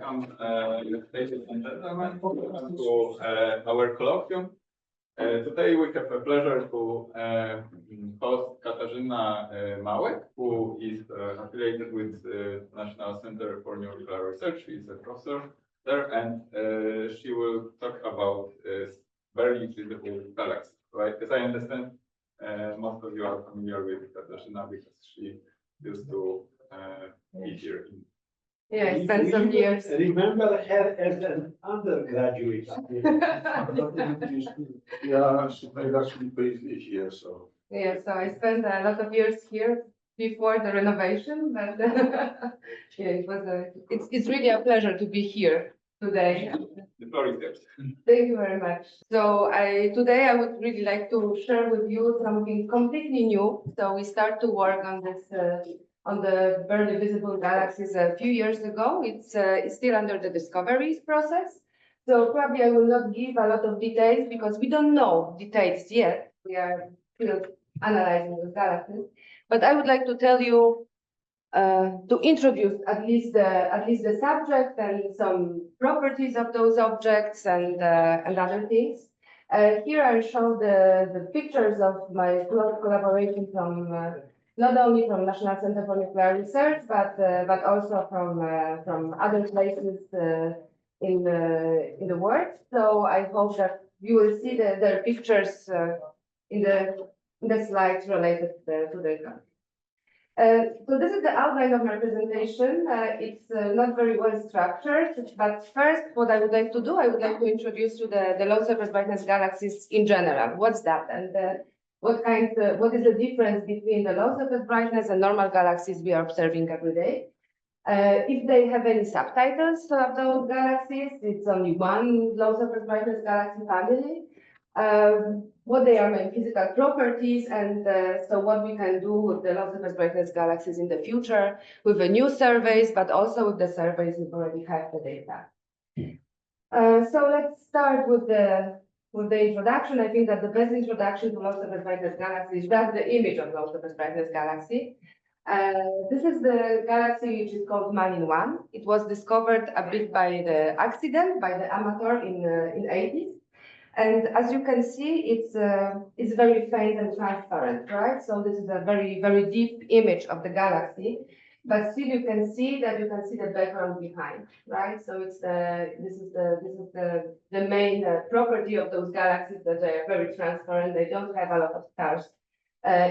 welcome, ladies and gentlemen, to our colloquium. Today we have a pleasure to host Katarzyna Małek, who is affiliated with National Center for Nuclear Research. She is a professor there, and she will talk about very visible galaxies. Right? As I understand, most of you are familiar with Katarzyna because she used to be here. Yeah, I spent some years. Remember her as an undergraduate. Yeah, she made actually PhD here, so. Yeah, so I spent a lot of years here before the renovation, but yeah, it's really a pleasure to be here today. The floor is yours. Thank you very much. So today I would really like to share with you something completely new. So we start to work on this on the barely visible galaxies a few years ago. It's still under the discoveries process. So probably I will not give a lot of details because we don't know details yet. We are still analyzing the galaxies. But I would like to tell you, to introduce at least the subject and some properties of those objects and other things. Here I show the pictures of my close collaboration from not only from National Center for Nuclear Research, but also from other places in the world. So I hope that you will see their pictures in the slides related to the country. So this is the outline of my presentation. It's not very well structured, but first, what I would like to do, I would like to introduce you the low surface brightness galaxies in general. What's that? And what is the difference between the low surface brightness and normal galaxies we are observing every day? If they have any subtitles of those galaxies, it's only one low surface brightness galaxy family. What they are main physical properties, and so what we can do with the low surface brightness galaxies in the future with the new surveys, but also with the surveys we already have the data. So let's start with the introduction. I think that the best introduction to low surface brightness galaxy is just the image of low surface brightness galaxy. This is the galaxy which is called Malin 1. It was discovered a bit by the accident, by the amateur in 80s. And as you can see, it's very faint and transparent, right? So this is a very, very deep image of the galaxy, but still you can see the background behind, right? So this is the main property of those galaxies, that they are very transparent. They don't have a lot of stars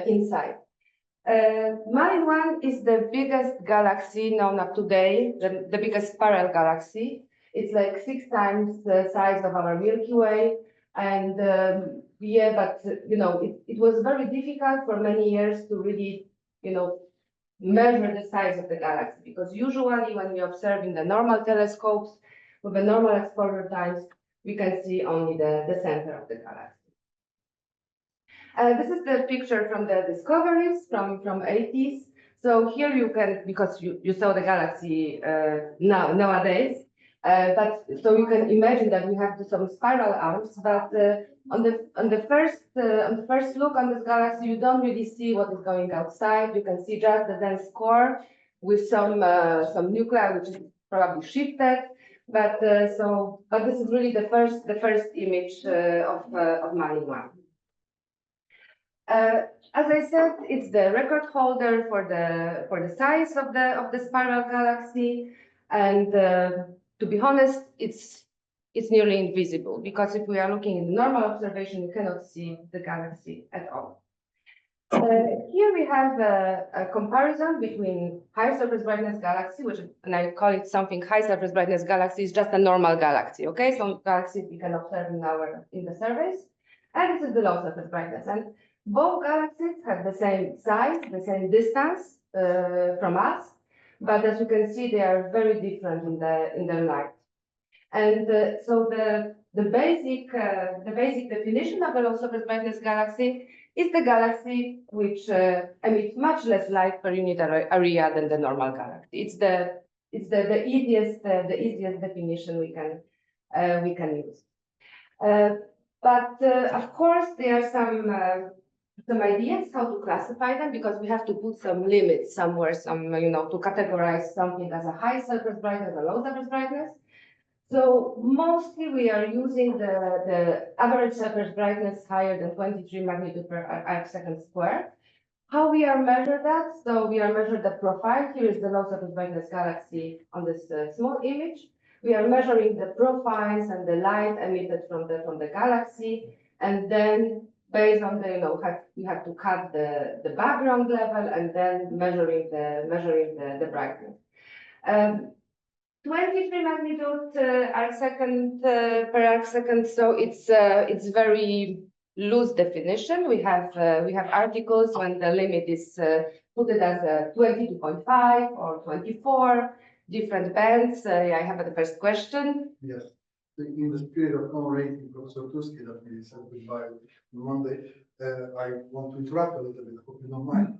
inside. Malin 1 is the biggest galaxy known up to date, the biggest spiral galaxy. It's like 6 times the size of our Milky Way. And yeah, but it was very difficult for many years to really, measure the size of the galaxy, because usually when we observe in the normal telescopes with the normal exposure times, we can see only the center of the galaxy. This is the picture from the discoveries from 80s. So here you can, because you saw the galaxy nowadays. But so you can imagine that we have some spiral arms, but on the first look on this galaxy, you don't really see what is going outside. You can see just the dense core with some nuclei which is probably shifted. But this is really the first image of Malin 1. As I said, it's the record holder for the size of the spiral galaxy, and to be honest, it's nearly invisible, because if we are looking in normal observation, you cannot see the galaxy at all. Here we have a comparison between high surface brightness galaxy, and I call it something high surface brightness galaxy is just a normal galaxy. Okay, so galaxies we can observe in the surveys, and this is the low surface brightness. And both galaxies have the same size, the same distance from us. But as you can see, they are very different in their light. And so the basic definition of a low surface brightness galaxy is the galaxy which emits much less light per unit area than the normal galaxy. It's the easiest definition we can use. But of course, there are some some ideas how to classify them, because we have to put some limits somewhere, to categorize something as a high surface brightness or low surface brightness. So mostly we are using the average surface brightness higher than 23 magnitude per arc second square. How we are measure that? So we are measure the profile. Here is the low surface brightness galaxy on this small image. We are measuring the profiles and the light emitted from the galaxy, and then based on the we have to cut the background level and then measuring the brightness. 23 magnitude arc second per arc second. So it's very loose definition. We have articles when the limit is put it as 22.5 or 24, different bands. I have the first question. Yes. In the spirit of commemorating Professor Tuski that we said goodbye on Monday, I want to interrupt a little bit, hope you don't mind.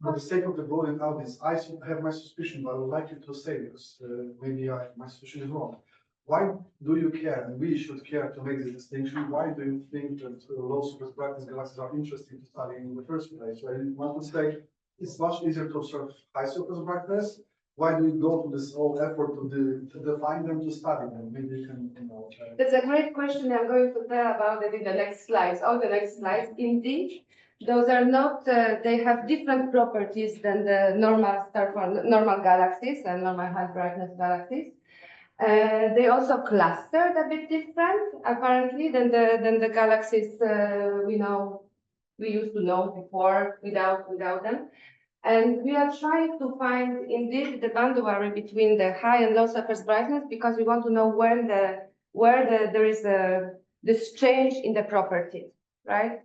For the sake of the blowing out this, I have my suspicion, but I would like you to say, because maybe my suspicion is wrong. Why do you care, and we should care to make this distinction? Why do you think that low surface brightness galaxies are interesting to study in the first place? So I want to say it's much easier to observe high surface brightness. Why do you go to this whole effort to define them, to study them? Maybe you can, That's a great question. I'm going to tell about it in the next slides. All the next slides, indeed, those are not. They have different properties than the normal galaxies and normal high brightness galaxies. They also clustered a bit different, apparently, than the galaxies we used to know before without them. And we are trying to find indeed the boundary between the high and low surface brightness, because we want to know where there is this change in the properties, right?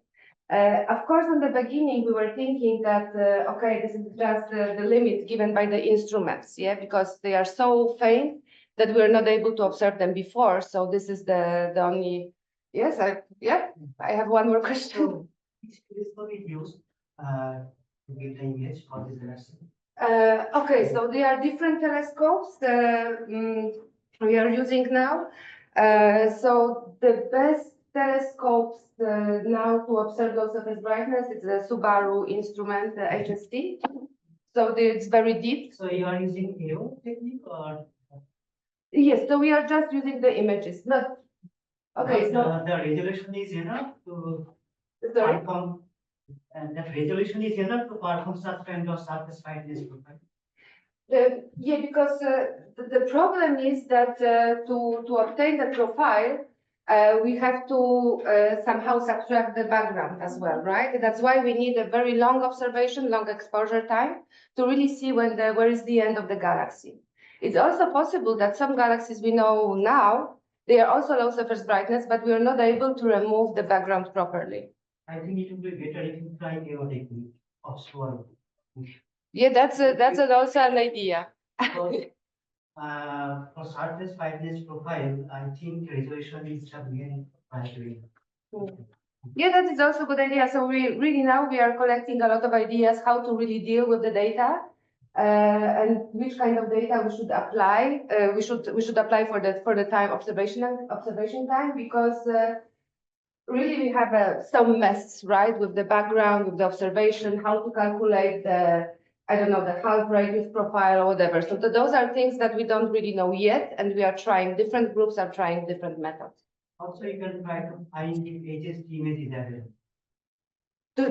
Of course, in the beginning, we were thinking that, okay, this is just the limit given by the instruments, yeah, because they are so faint that we are not able to observe them before. So this is the only, yes, I have one more question. So, which telescope is used to get the image for this galaxy? Okay, so there are different telescopes we are using now. So the best telescopes now to observe low surface brightness is the Subaru instrument, the HST. So it's very deep. So you are using AO technique or? Yes, so we are just using the images, not. Okay, so the resolution is enough to sorry. perform, and that resolution is enough to perform such kind of surface brightness profile. Yeah, because the problem is that to obtain the profile, we have to somehow subtract the background as well, right? That's why we need a very long observation, long exposure time to really see where is the end of the galaxy. It's also possible that some galaxies we know now, they are also low surface brightness, but we are not able to remove the background properly. I think it would be better if you try AO technique of Subaru. Yeah, that's also an idea. Because for surface brightness profile, I think resolution is the main criteria. Yeah, that is also a good idea. So we are collecting a lot of ideas how to really deal with the data, and which kind of data we should apply. We should apply for the time observation time, because really we have some mess, right, with the background, with the observation, how to calculate the half radius profile or whatever. So those are things that we don't really know yet, and we are trying. Different groups are trying different methods. Also, you can try to find if HST image is available.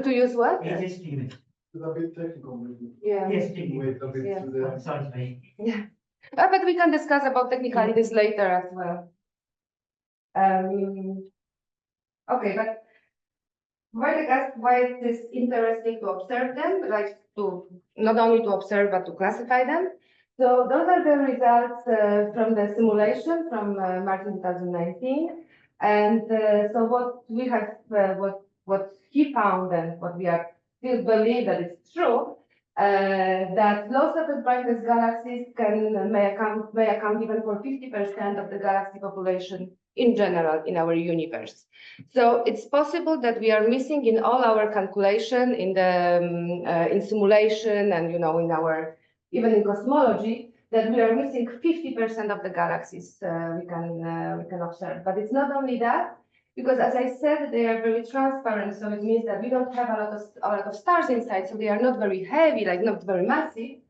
To use what? HST image. it's a bit technical, maybe. Yeah. Yes, technique. Wait a bit Yeah. to the. Sorry. Yeah, but we can discuss about technicalities later as well. Okay, but why it is interesting to observe them, like to not only to observe but to classify them. So those are the results from the simulation from March 2019, and so what we have, what he found, and what we are still believe that it's true. That low surface brightness galaxies may account even for 50% of the galaxy population in general in our universe. So it's possible that we are missing in all our calculation in the in simulation and in our even in cosmology, that we are missing 50% of the galaxies we can observe. But it's not only that. because as I said, they are very transparent. So it means that we don't have a lot of stars inside. So they are not very heavy, like not very massive.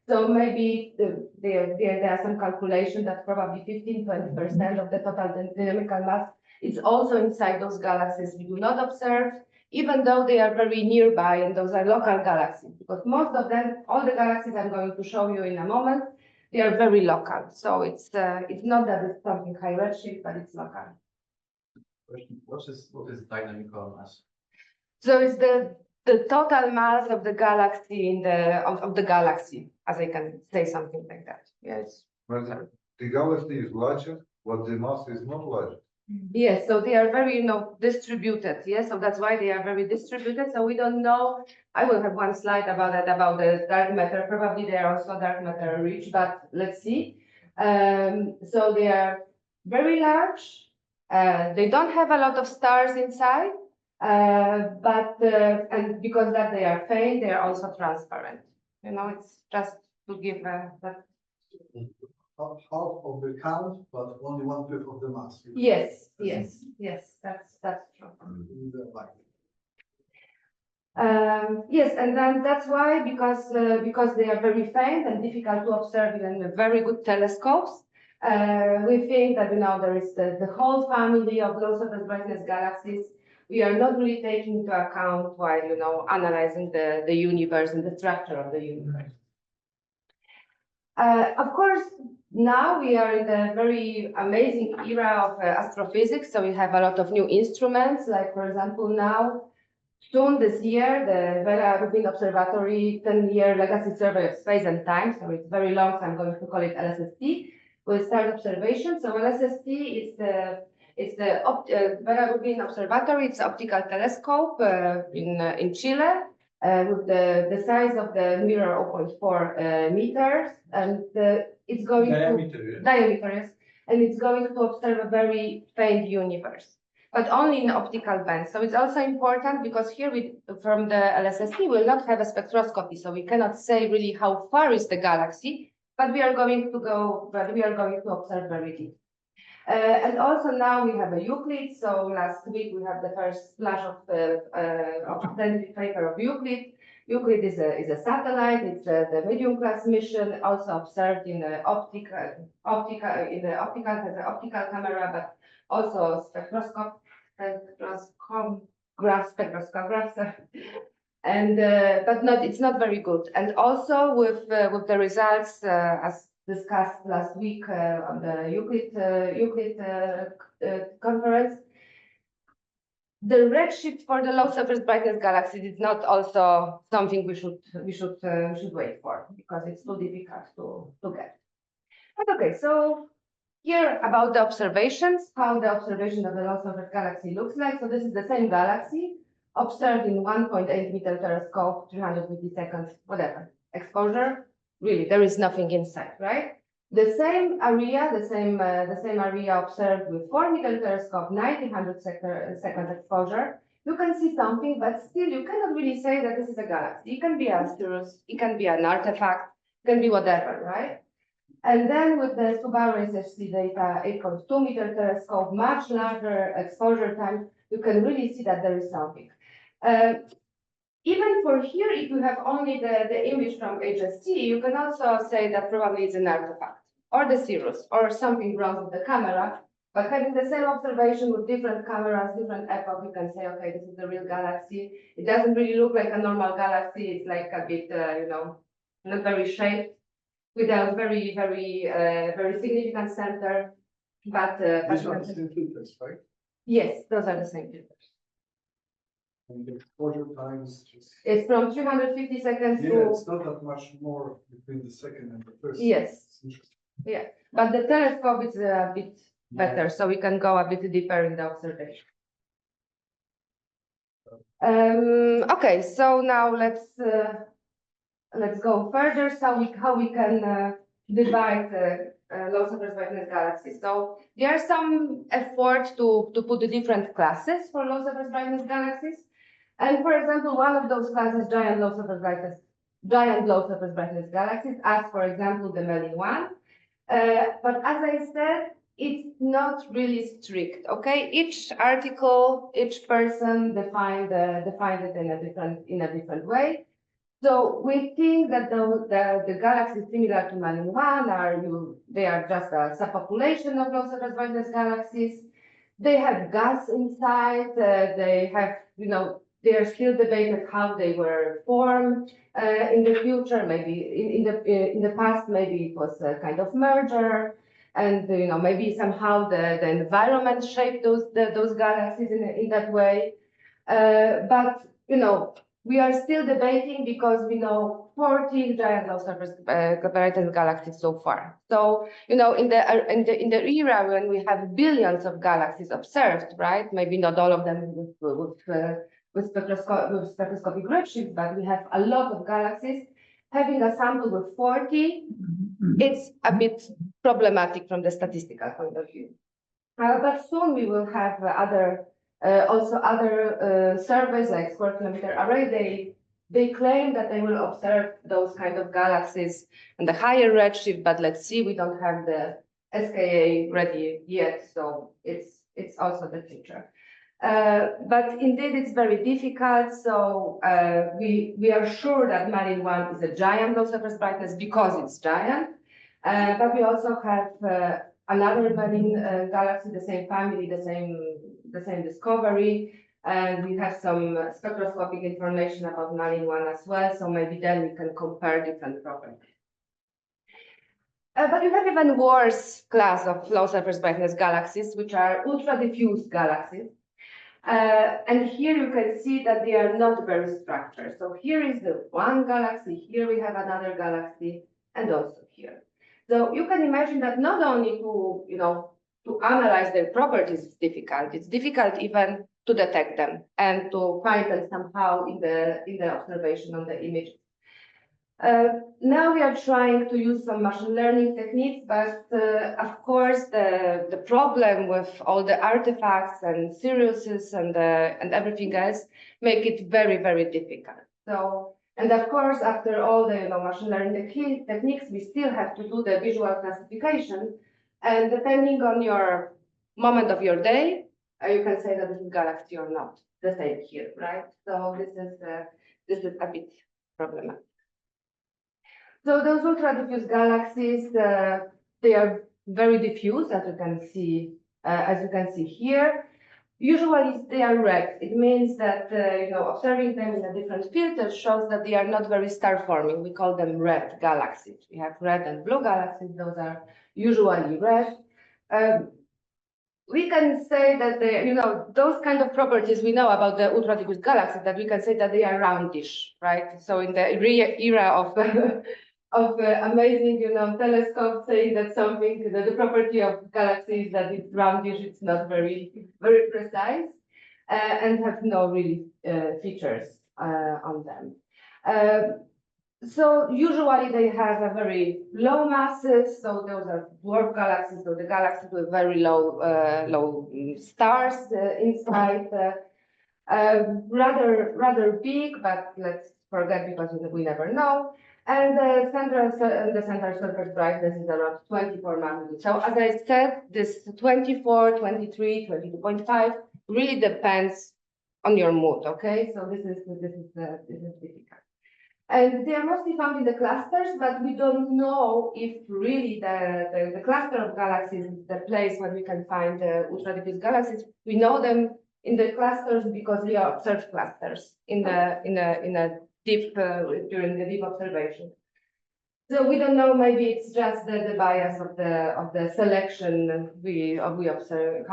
So maybe there are some calculation that probably 15–20% of the total dynamical mass is also inside those galaxies we do not observe, even though they are very nearby and those are local galaxies, because most of them, all the galaxies I'm going to show you in a moment, they are very local. So it's not that it's something high redshift, but it's local. What is dynamical mass? So it's the total mass of the galaxy of the galaxy, as I can say something like that. Yes. But the galaxy is larger, but the mass is not larger. Yes, so they are very, distributed. Yes, so that's why they are very distributed. So we don't know. I will have one slide about that, about the dark matter. Probably they are also dark matter rich, but let's see. So they are very large. They don't have a lot of stars inside, and because that they are faint, they are also transparent. It's just to give that. Half of the count, but only 1/5 of the mass. Yes, that's true. In the light. Yes, and then that's why, because they are very faint and difficult to observe even with very good telescopes, we think that there is the whole family of low surface brightness galaxies. We are not really taking into account while analyzing the universe and the structure of the universe. Of course, now we are in the very amazing era of astrophysics. So we have a lot of new instruments, like for example, now, soon this year, the Vera Rubin Observatory 10-year legacy survey of space and time. So it's very long, so I'm going to call it LSST. We'll start observation. So LSST is the Vera Rubin Observatory. It's an optical telescope in Chile. With the size of the mirror 0.4 meters, and it's going Diameter, diameter, yes, and it's going to observe a very faint universe, but only in optical bands. So it's also important because here from the LSST we will not have a spectroscopy, so we cannot say really how far is the galaxy, but we are going to observe very deep. And also now we have a Euclid. So last week we have the first flash of scientific paper of Euclid. Euclid is a satellite. It's the medium class mission, also observed in the optical has an optical camera, but also spectroscopograph. And but it's not very good. And also with the results as discussed last week on the Euclid conference, the redshift for the low surface brightness galaxies is not also something we should wait for, because it's too difficult to get. But okay, so here about the observations, how the observation of the low surface galaxy looks like. So this is the same galaxy observed in 1.8 meter telescope, 350 seconds, whatever exposure. Really, there is nothing inside, right? The same area, the same area observed with 4 meter telescope, 1900 second exposure. You can see something, but still you cannot really say that this is a galaxy. It can be a cirrus, it can be an artifact, it can be whatever, right? And then with the Subaru SHC data, 8.2 meter telescope, much larger exposure time, you can really see that there is something. Even for here, if you have only the image from HST, you can also say that probably it's an artifact or the cirrus or something wrong with the camera. But having the same observation with different cameras, different epoch, you can say, okay, this is the real galaxy. It doesn't really look like a normal galaxy. It's like a bit, not very shaped, with a very, very significant center. But These are the same filters, right? yes, those are the same filters. And the exposure times just. It's from 350 seconds Yeah, to. it's not that much more between the second and the first. Yes. It's interesting. Yeah, but the telescope is a bit better, so we can go a bit deeper in the observation. Okay, so now let's go further. So how we can divide low surface brightness galaxies. So there are some effort to put the different classes for low surface brightness galaxies. And for example, one of those classes, giant low surface brightness galaxies, as for example the Melin one. But as I said, it's not really strict, okay? Each article, each person defined it in a different way. So we think that the galaxies similar to Malin 1 they are just a subpopulation of low surface brightness galaxies. They have gas inside. They have, they are still debating how they were formed in the future. Maybe in the past, maybe it was a kind of merger, and maybe somehow the environment shaped those galaxies in that way. But we are still debating because we know 40 giant low surface brightness galaxies so far. So in the era when we have billions of galaxies observed, right? Maybe not all of them with spectroscopic redshift, but we have a lot of galaxies. Having a sample with 40, it's a bit problematic from the statistical point of view. But soon we will have other surveys like square kilometer array. They claim that they will observe those kind of galaxies and the higher redshift, but let's see, we don't have the SKA ready yet, so it's also the future. But indeed, it's very difficult. So we are sure that Malin 1 is a giant low surface brightness because it's giant, but we also have another Malin galaxy, the same family, the same discovery, and we have some spectroscopic information about Malin 1 as well. So maybe then we can compare different properties. But you have even worse class of low surface brightness galaxies, which are ultra diffuse galaxies. And here you can see that they are not very structured. So here is the one galaxy, here we have another galaxy, and also here. So you can imagine that not only to analyze their properties is difficult, it's difficult even to detect them and to find them somehow in the observation on the image. Now we are trying to use some machine learning techniques, but of course the problem with all the artifacts and Siriuses and everything else make it very, very difficult. So, and of course, after all the machine learning techniques, we still have to do the visual classification, and depending on your moment of your day, you can say that this is galaxy or not. The same here, right? So this is a bit problematic. So those ultra diffuse galaxies, they are very diffuse, as you can see here. Usually they are red. It means that observing them in a different filter shows that they are not very star forming. We call them red galaxies. We have red and blue galaxies. Those are usually red. We can say that those kind of properties we know about the ultra diffuse galaxies, that we can say that they are roundish, right? So in the era of amazing, telescopes saying that the property of galaxies that it's roundish, it's not very, very precise, and have no really features on them. So usually they have a very low masses. So those are dwarf galaxies, so the galaxies with very low stars inside. Rather big, but let's forget because we never know. And the central surface brightness is around 24 magnitude. So as I said, this 24, 23, 22.5 really depends on your mood. Okay, so this is difficult. And they are mostly found in the clusters, but we don't know if really the cluster of galaxies is the place where we can find the ultra diffuse galaxies. We know them in the clusters because we observe clusters in a deep during the deep observation. So we don't know. Maybe it's just the bias of the selection how we observe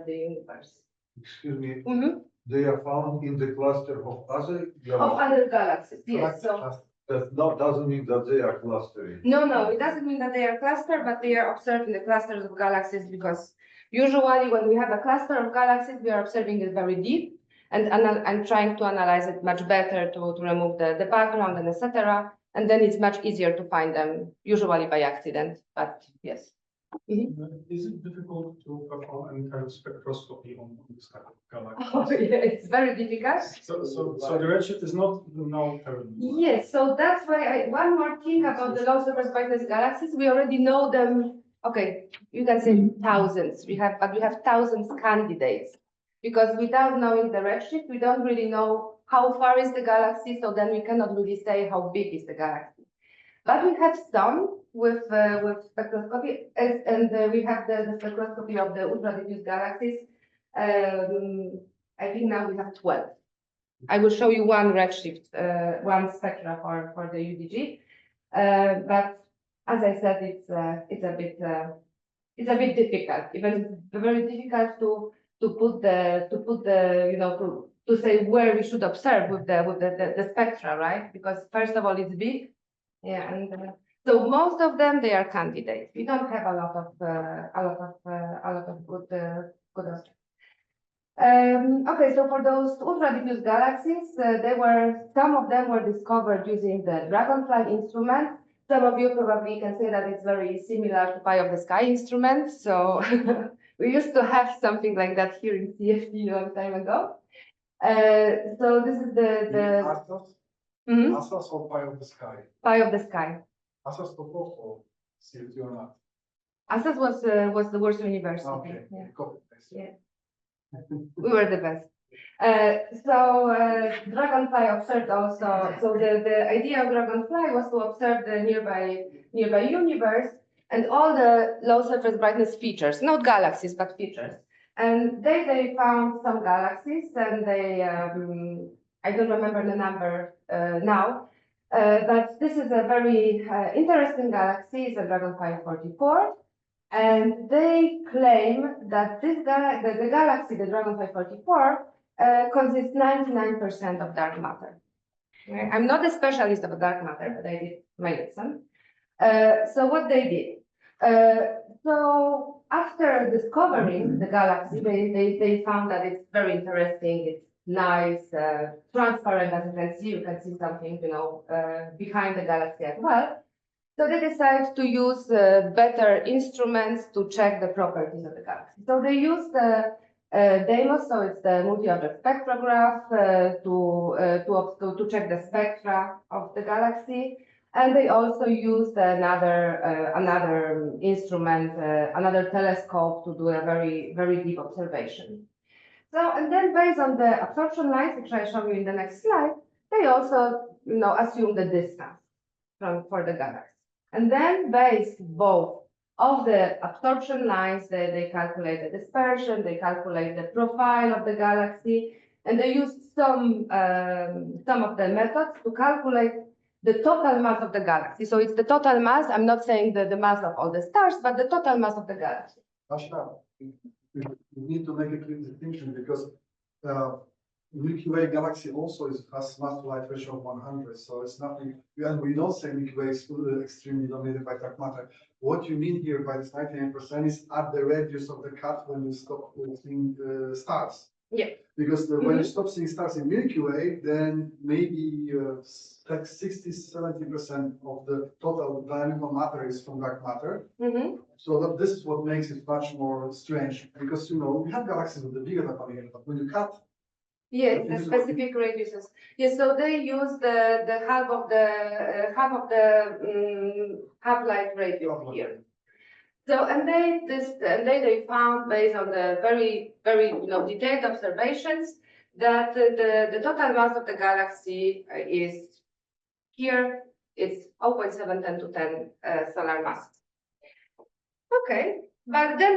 the universe. Excuse me, Mm-hmm. they are found in the cluster of other Of other galaxies, yes. So that doesn't mean that they are clustering. no, it doesn't mean that they are clustered, but they are observed in the clusters of galaxies because usually when we have a cluster of galaxies, we are observing it very deep and trying to analyze it much better to remove the background and etc. And then it's much easier to find them, usually by accident, but yes. Mm-hmm. Is it difficult to perform any kind of spectroscopy on this type of galaxy? Oh, yeah, it's very difficult. So the redshift is not known currently. Yes, so that's why one more thing about the low surface brightness galaxies, we already know them okay, you can say thousands, but we have thousands candidates. Because without knowing the redshift, we don't really know how far is the galaxy, so then we cannot really say how big is the galaxy. But we have some with spectroscopy, and we have the spectroscopy of the ultra-diffuse galaxies. I think now we have 12. I will show you one redshift, one spectra for the UDG. But as I said, it's a bit difficult. Even very difficult to put the you know to say where we should observe with the spectra, right? Because first of all, it's big, yeah, and so most of them they are candidates. We don't have a lot of good objects. Okay, so for those ultra-diffuse galaxies, some of them were discovered using the Dragonfly instrument. Some of you probably can say that it's very similar to Pie of the Sky instrument. So we used to have something like that here in CFT a long time ago. So this is the Atlas? Mhm. Atlas or Pie of the Sky? Pie of the Sky. Atlas to Prof or CFT or not? Assas was the Warsaw University. Okay. Yeah. Copy paste. Yeah. We were the best. Dragonfly observed also. So the idea of Dragonfly was to observe the nearby universe and all the low surface brightness features, not galaxies but features. And they found some galaxies, and they I don't remember the number now, but this is a very interesting galaxy. It's a Dragonfly 44. And they claim that the galaxy, the Dragonfly 44, consists 99% of dark matter. Right? I'm not a specialist of dark matter, but I did my lesson. So what they did, so after discovering the galaxy, they found that it's very interesting. It's nice, transparent, as you can see something, behind the galaxy as well. So they decided to use better instruments to check the properties of the galaxy. So they used the DEIMOS, so it's the multi-object spectrograph, to check the spectra of the galaxy. And they also used another instrument, another telescope to do a very, very deep observation. So, and then based on the absorption lines, which I show you in the next slide, they also, assume the distance for the galaxy. And then based both of the absorption lines, they calculate the dispersion, they calculate the profile of the galaxy, and they used some of the methods to calculate the total mass of the galaxy. So it's the total mass. I'm not saying the mass of all the stars, but the total mass of the galaxy. Ashna, we need to make a clear distinction because Milky Way galaxy also has mass to light ratio of 100. So it's nothing, and we don't say Milky Way is extremely dominated by dark matter. What you mean here by this 99% is at the radius of the cut when you stop seeing stars. Yeah. Because when you stop seeing stars in Milky Way, then maybe like 60–70% of the total dynamical matter is from dark matter. So this is what makes it much more strange, because we have galaxies with the bigger atomic, but when you cut. Yes, the specific radiuses. Yes, so they use the half of the half-life radius here. So and they found, based on the very detailed observations, that the total mass of the galaxy is here. It's 0.710 to 10 solar masses. Okay. But then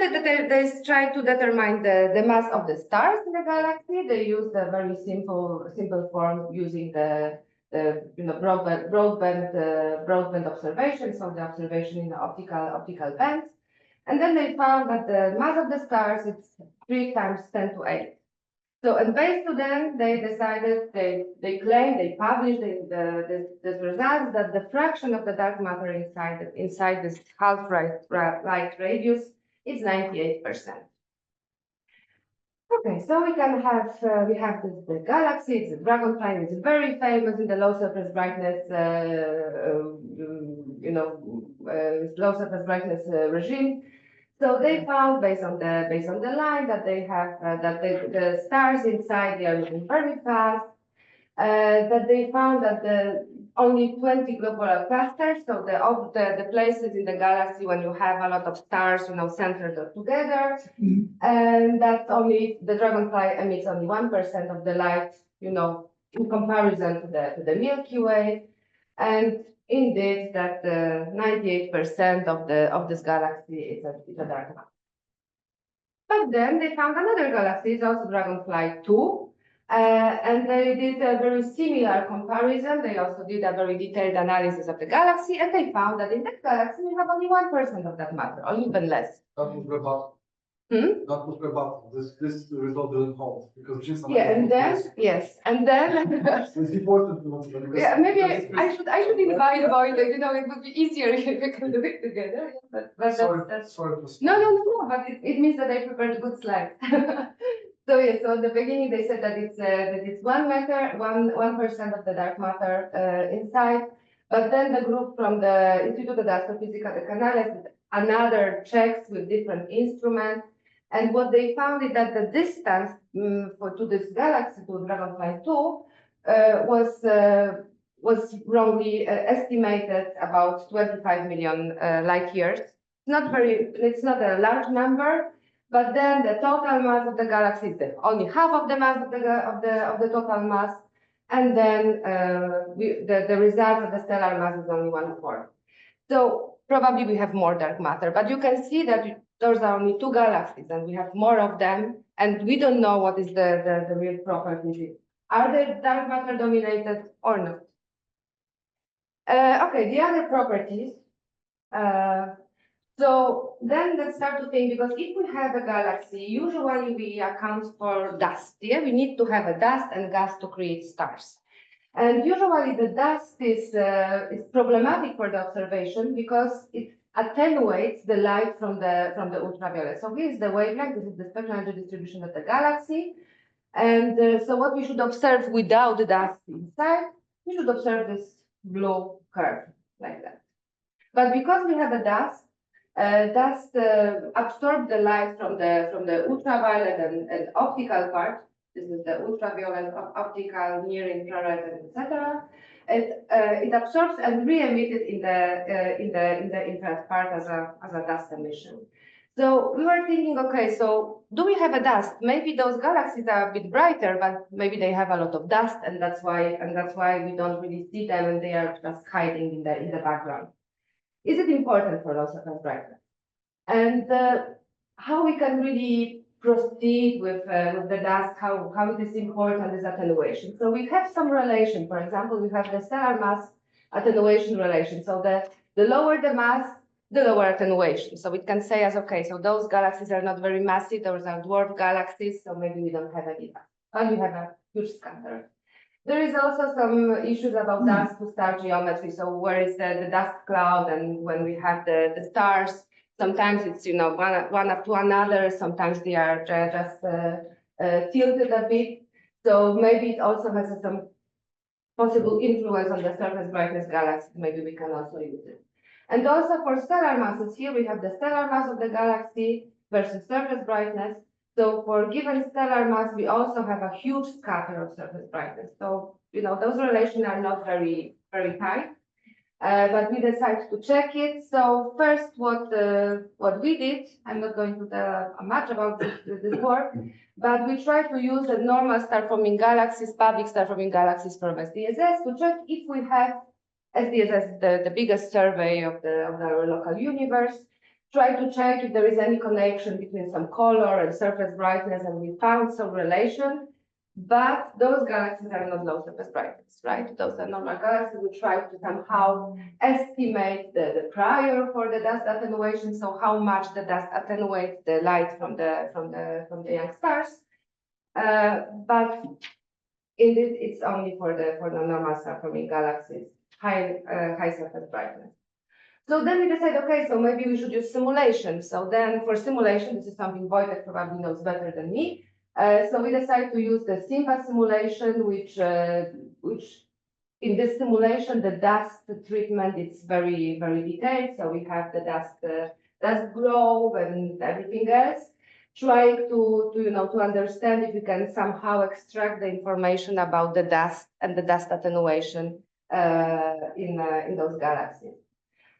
they try to determine the mass of the stars in the galaxy. They use a very simple form using the broadband observation, so the observation in the optical bands. And then they found that the mass of the stars is 3 times 10 to 8. So, and based on them, they decided, they published the results that the fraction of the dark matter inside this half-light radius is 98%. Okay, so we have the galaxy, it's a dragonfly, it's very famous in the low surface brightness, low surface brightness regime. So they found, based on the line, that they have that the stars inside, they are moving very fast. That they found that only 20 global clusters. So the places in the galaxy when you have a lot of stars, centered together. And that's only, the dragonfly emits only 1% of the light, in comparison to the Milky Way. And indeed, that 98% of this galaxy is a dark matter. But then they found another galaxy, it's also Dragonfly 2, and they did a very similar comparison. They also did a very detailed analysis of the galaxy, and they found that in that galaxy we have only 1% of that matter, or even less. That was rebuttal. That was rebuttal. This result didn't hold because just Yeah, and then yes, and then it's important to know because yeah, maybe I should invite Boyle. It would be easier if we can do it together. But that's sorry to no. But it means that I prepared good slides. So yeah, so at the beginning they said that it's 1% of the dark matter inside. But then the group from the Instituto de Astrofísica de Canales did another checks with different instruments. And what they found is that the distance to this galaxy, to Dragonfly 2, was wrongly estimated about 25 million light years. It's not a large number, but then the total mass of the galaxy is only half of the mass of the total mass, and then the result of the stellar mass is only 1/4. So probably we have more dark matter, but you can see that those are only 2 galaxies, and we have more of them, and we don't know what is the real properties. Are they dark matter dominated or not? Okay, the other properties. So then let's start to think, because if we have a galaxy, usually we account for dust. Yeah, we need to have a dust and gas to create stars. And usually the dust is problematic for the observation because it attenuates the light from the ultraviolet. So here's the wavelength. This is the spectral energy distribution of the galaxy. And so what we should observe without the dust inside, we should observe this blue curve like that. But because we have a dust absorbs the light from the ultraviolet and optical part. This is the ultraviolet, optical, near infrared, etc. It absorbs and re-emits it in the infrared part as a dust emission. So we were thinking, okay, so do we have a dust? Maybe those galaxies are a bit brighter, but maybe they have a lot of dust, and that's why we don't really see them, and they are just hiding in the background. Is it important for us as brightness? And how we can really proceed with the dust, how it is important, this attenuation. So we have some relation. For example, we have the stellar mass attenuation relation. So the lower the mass, the lower attenuation. So it can say as, okay, so those galaxies are not very massive, those are dwarf galaxies, so maybe we don't have any dust, but we have a huge scatter. There is also some issues about dust to star geometry. So where is the dust cloud, and when we have the stars, sometimes it's one up to another. Sometimes they are just tilted a bit. So maybe it also has some possible influence on the surface brightness galaxy. Maybe we can also use it. And also for stellar masses, here we have the stellar mass of the galaxy versus surface brightness. So for given stellar mass, we also have a huge scatter of surface brightness. So those relations are not very tight. But we decided to check it. So first, what we did, I'm not going to tell much about this work, but we tried to use the normal star-forming galaxies, public star-forming galaxies from SDSS to check if we have SDSS, the biggest survey of our local universe. Try to check if there is any connection between some color and surface brightness, and we found some relation. But those galaxies are not low surface brightness, right? Those are normal galaxies. We try to somehow estimate the prior for the dust attenuation, so how much the dust attenuates the light from the young stars. But indeed, it's only for the normal star-forming galaxies, high surface brightness. So then we decided, okay, so maybe we should use simulation. So then for simulation, this is something Wojtek probably knows better than me. So we decided to use the SIMPA simulation, which in this simulation, the dust treatment is very, very detailed. So we have the dust globe and everything else, trying to understand if we can somehow extract the information about the dust and the dust attenuation in those galaxies.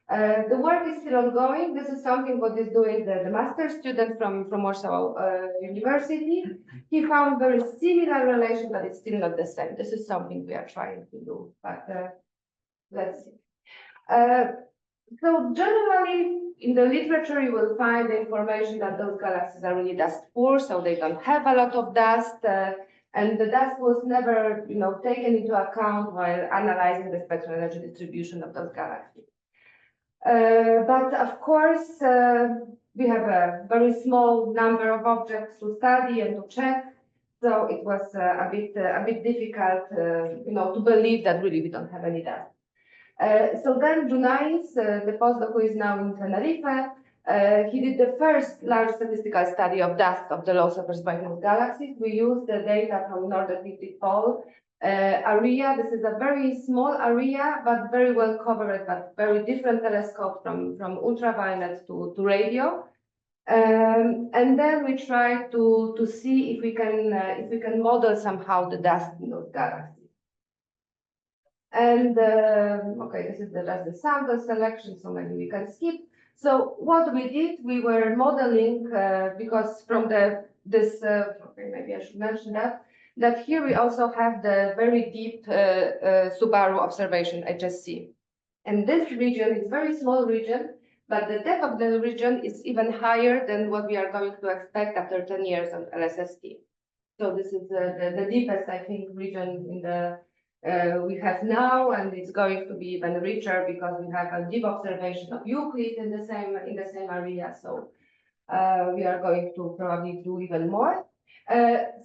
The work is still ongoing. This is something what is doing the master student from Warsaw University. He found very similar relation, but it's still not the same. This is something we are trying to do, but let's see. So generally, in the literature, you will find the information that those galaxies are really dust poor, so they don't have a lot of dust, and the dust was never, taken into account while analyzing the spectral energy distribution of those galaxies. But of course, we have a very small number of objects to study and to check, so it was a bit difficult, to believe that really we don't have any dust. So then Dunais, the postdoc who is now in Tenerife, he did the first large statistical study of dust of the low surface brightness galaxies. We used the data from Northern Ecliptic Pole area. This is a very small area, but very well covered, but very different telescope from ultraviolet to radio. And then we try to see if we can model somehow the dust in those galaxies. And okay, this is just the sample selection, so maybe we can skip. So what we did, we were modeling because from okay, maybe I should mention that here we also have the very deep Subaru observation HSC. And this region is very small region, but the depth of the region is even higher than what we are going to expect after 10 years on LSST. So this is the deepest, I think, region in the we have now, and it's going to be even richer because we have a deep observation of Euclid in the same area. So we are going to probably do even more.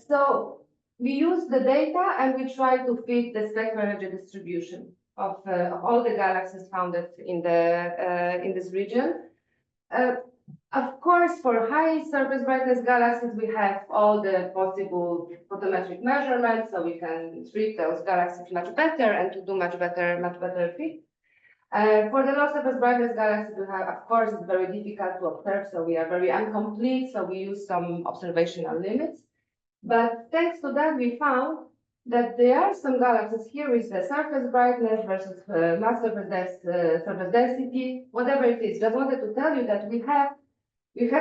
So we use the data and we try to fit the spectral energy distribution of all the galaxies found in this region. Of course, for high surface brightness galaxies, we have all the possible photometric measurements, so we can treat those galaxies much better and to do much better fit. For the low surface brightness galaxies, we have, of course, it's very difficult to observe, so we are very incomplete, so we use some observational limits. But thanks to that, we found that there are some galaxies. Here is the surface brightness versus mass surface density, whatever it is. Just wanted to tell you that we have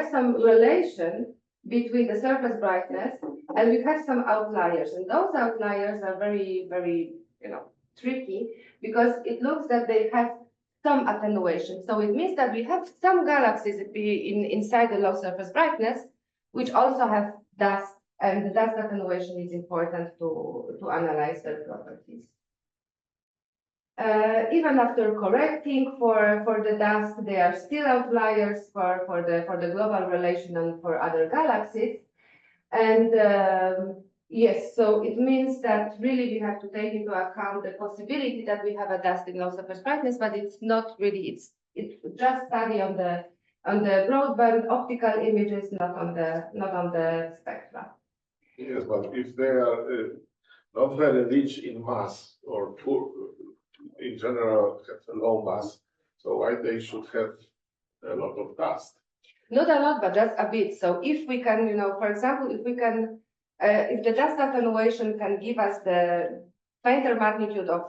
some relation between the surface brightness and we have some outliers, and those outliers are very, very, tricky because it looks that they have some attenuation. So it means that we have some galaxies inside the low surface brightness, which also have dust, and the dust attenuation is important to analyze their properties. Even after correcting for the dust, they are still outliers for the global relation and for other galaxies. And yes, so it means that really we have to take into account the possibility that we have a dust in low surface brightness, but it's not really, it's just study on the broadband optical images, not on the spectra. Yes, but if they are not very rich in mass or poor, in general, have a low mass, so why they should have a lot of dust? Not a lot, but just a bit. So if we can, for example, if the dust attenuation can give us the fainter magnitude of,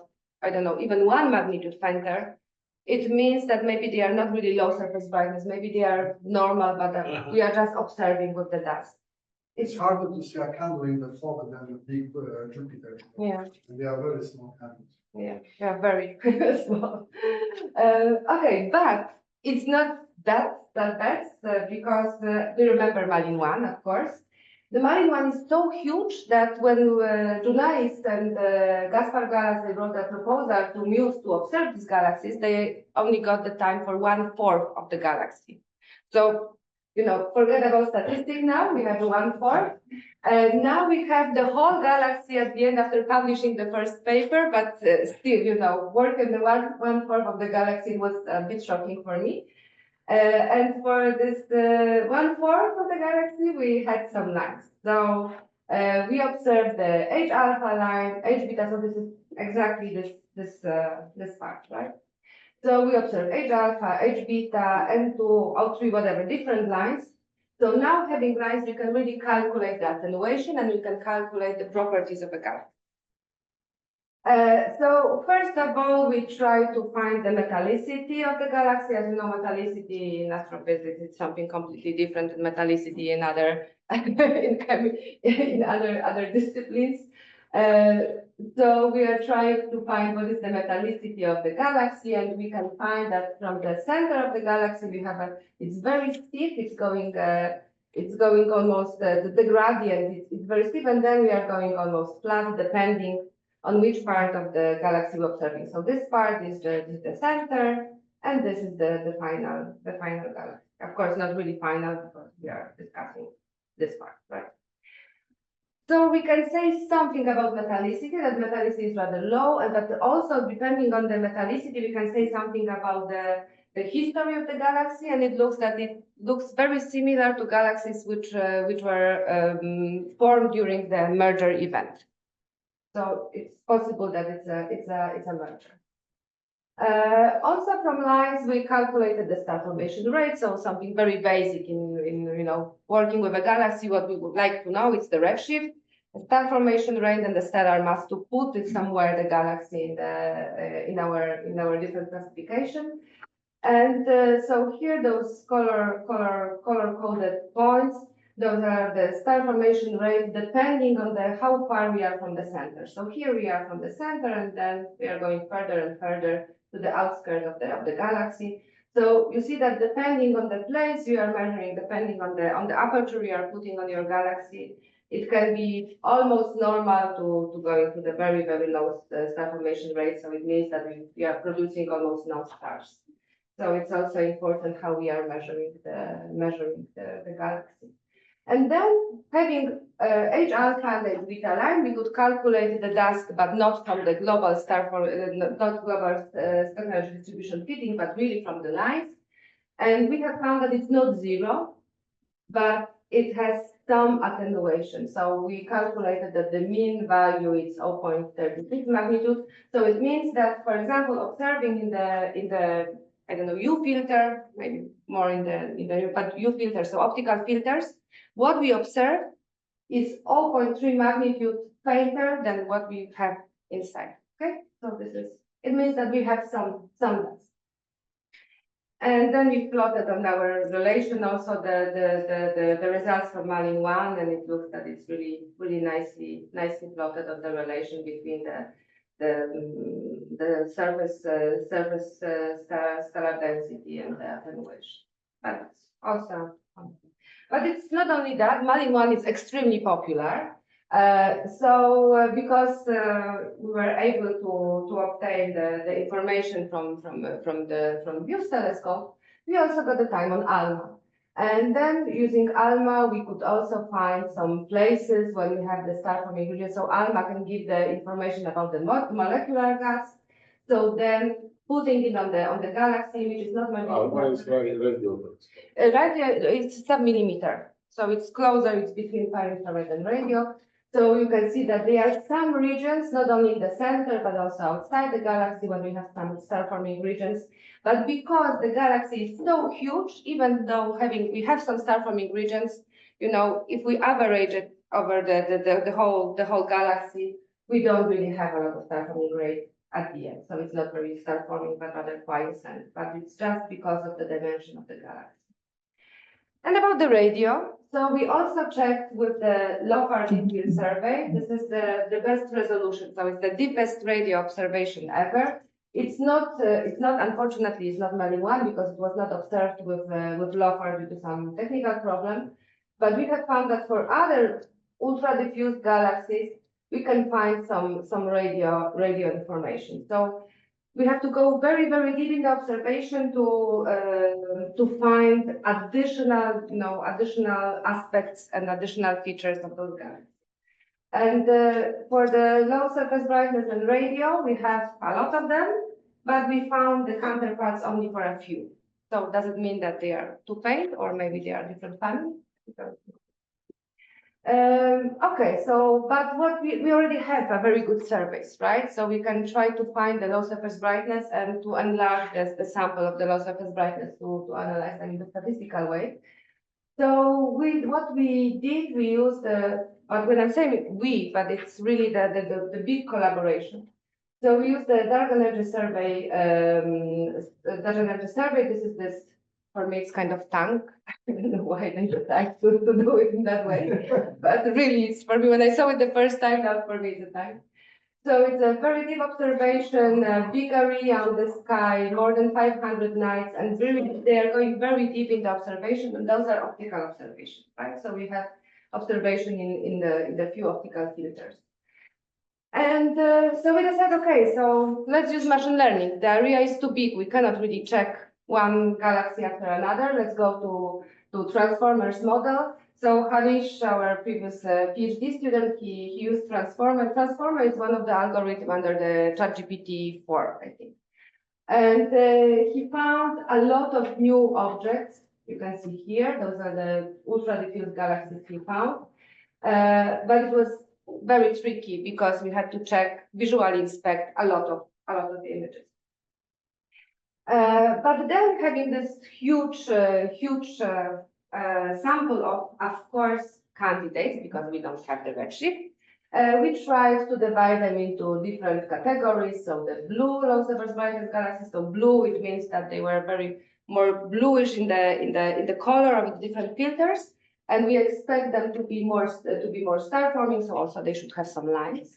I don't know, even 1 magnitude fainter, it means that maybe they are not really low surface brightness. Maybe they are normal, but we are just observing with the dust. It's harder to see a candle in the fog than a big Jupiter. Yeah. And they are very small candles. Yeah, very small. Okay, but it's not that bad because we remember Malin 1, of course. The Malin 1 is so huge that when Dunais and Gaspar Galas, they wrote a proposal to Muse to observe these galaxies, they only got the time for 1/4 of the galaxy. So, forget about statistics now, we have 1/4. And now we have the whole galaxy at the end after publishing the first paper, but still, work in the 1/4 of the galaxy was a bit shocking for me. And for this 1/4 of the galaxy, we had some lines. So we observed the H alpha line, H beta, so this is exactly this part, right? So we observe H alpha, H beta, N2, O3, whatever, different lines. So now having lines, you can really calculate the attenuation and you can calculate the properties of a galaxy. So first of all, we try to find the metallicity of the galaxy. As you know, metallicity in astrophysics is something completely different than metallicity in other in other disciplines. So we are trying to find what is the metallicity of the galaxy, and we can find that from the center of the galaxy we have it's very steep. It's going almost the gradient is very steep, and then we are going almost flat, depending on which part of the galaxy we're observing. So this part is the center, and this is the final galaxy. Of course, not really final because we are discussing this part, right? So we can say something about metallicity, that metallicity is rather low, and that also depending on the metallicity, we can say something about the history of the galaxy, and it looks very similar to galaxies which were formed during the merger event. So it's possible that it's a merger. Also from lines, we calculated the star formation rate. So something very basic in working with a galaxy. What we would like to know is the redshift, the star formation rate, and the stellar mass to put it somewhere the galaxy in our different classification. And so here those color coded points. Those are the star formation rate depending on how far we are from the center. So here we are from the center, and then we are going further and further to the outskirts of the galaxy. So you see that depending on the place you are measuring, depending on the aperture you are putting on your galaxy, it can be almost normal to go into the very, very low star formation rate. So it means that we are producing almost no stars. So it's also important how we are measuring the galaxy. And then having H alpha and H beta line, we could calculate the dust, but not from the global not global spectral energy distribution fitting, but really from the lines. And we have found that it's not zero, but it has some attenuation. So we calculated that the mean value is 0.36 magnitude. So it means that, for example, observing in the I don't know, U filter, maybe more in the but U filter, so optical filters. What we observe is 0.3 magnitude fainter than what we have inside. Okay, so it means that we have some dust. And then we plotted on our relation also the results from Malin 1, and it looks that it's really nicely plotted on the relation between the surface stellar density and the attenuation. But it's also. But it's not only that, Malin 1 is extremely popular. Because we were able to obtain the information from the Buse telescope, we also got the time on ALMA. And then using ALMA, we could also find some places where we have the star forming region. So ALMA can give the information about the molecular gas. So then putting it on the galaxy, which is not much. ALMA is very radio. Right, it's sub-millimeter. So it's closer, it's between far infrared and radio. So you can see that there are some regions, not only in the center, but also outside the galaxy when we have some star-forming regions. But because the galaxy is so huge, even though we have some star-forming regions, if we average it over the whole galaxy, we don't really have a lot of star-forming rate at the end. So it's not very star-forming, but rather quiescent. But it's just because of the dimension of the galaxy. And about the radio, so we also checked with the low-far deep field survey. This is the best resolution, so it's the deepest radio observation ever. It's not unfortunately, it's not Malin 1 because it was not observed with low-far due to some technical problem. But we have found that for other ultra-diffuse galaxies, we can find some radio information. So we have to go very, very deep in the observation to find additional aspects and additional features of those galaxies. And for the low surface brightness and radio, we have a lot of them, but we found the counterparts only for a few. So does it mean that they are too faint, or maybe they are different families? Okay, so but what we already have a very good surveys, right? So we can try to find the low surface brightness and to enlarge the sample of the low surface brightness to analyze them in the statistical way. So what we did, we used but when I'm saying we, but it's really the big collaboration. So we use the dark energy survey. This, for me, it's kind of tank. I don't know why I decide to do it in that way. But really, it's for me, when I saw it the first time, that for me, it's a tank. So it's a very deep observation, a big area on the sky, more than 500 nights, and really, they are going very deep in the observation, and those are optical observations, right? So we have observation in the few optical filters. And so we decided, okay, so let's use machine learning. The area is too big. We cannot really check one galaxy after another. Let's go to transformers model. So Harish, our previous PhD student, he used transformer. Transformer is one of the algorithms under the ChatGPT 4, I think. And he found a lot of new objects. You can see here, those are the ultra diffuse galaxies he found. But it was very tricky because we had to visually inspect a lot of images. But then having this huge sample of course, candidates, because we don't have the redshift, we tried to divide them into different categories. So the blue low surface brightness galaxies, so blue, it means that they were very more bluish in the color of the different filters. And we expect them to be more star forming, so also they should have some lines.